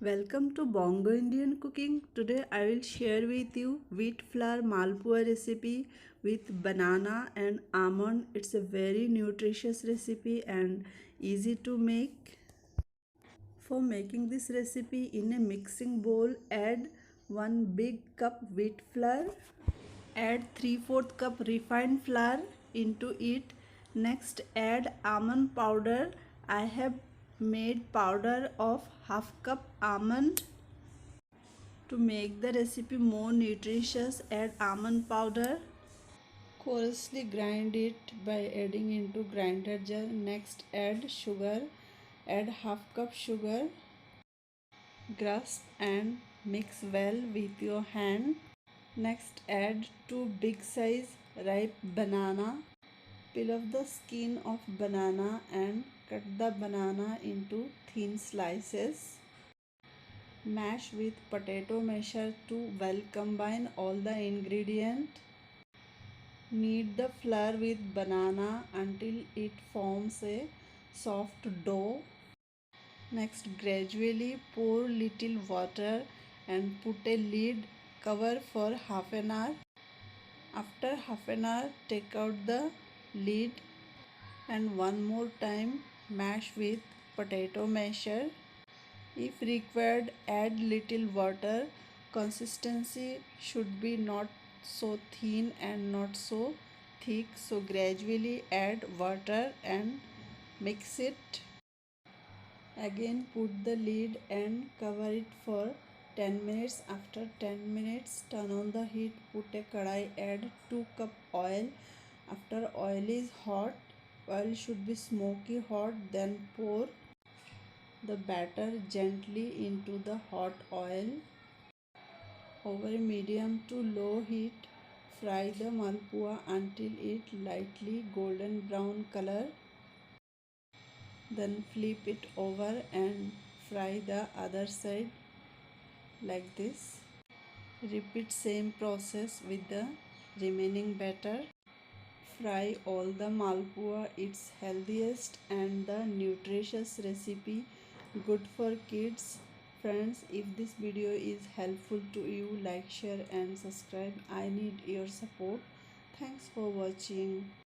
Welcome to Bongo Indian Cooking. Today I will share with you wheat flour malpua recipe with banana and almond. It's a very nutritious recipe and easy to make. For making this recipe, in a mixing bowl add 1 big cup wheat flour. Add 3/4 cup refined flour into it. Next add almond powder. I have made powder of half cup almond. To make the recipe more nutritious, add almond powder. Coarsely grind it by adding into grinder jar. Next add sugar. Add half cup sugar. Grasp and mix well with your hand. Next add 2 big size ripe banana. Peel off the skin of banana and cut the banana into thin slices. Mash with potato masher to well combine all the ingredients. Knead the flour with banana until it forms a soft dough. Next gradually pour little water and put a lid cover for half an hour. After half an hour take out the lid and one more time mash with potato masher. If required, add little water. Consistency should be not so thin and not so thick, so gradually add water and mix it. Again put the lid and cover it for 10 minutes. After 10 minutes turn on the heat, put a kadai, add 2 cup oil. After oil is hot, oil should be smoky hot, then pour the batter gently into the hot oil. Over a medium to low heat, fry the malpua until it lightly golden brown color. Then flip it over and fry the other side like this. Repeat same process with the remaining batter. Fry all the malpua. It's healthiest and the nutritious recipe, good for kids. Friends, if this video is helpful to you, like, share and subscribe. I need your support. Thanks for watching.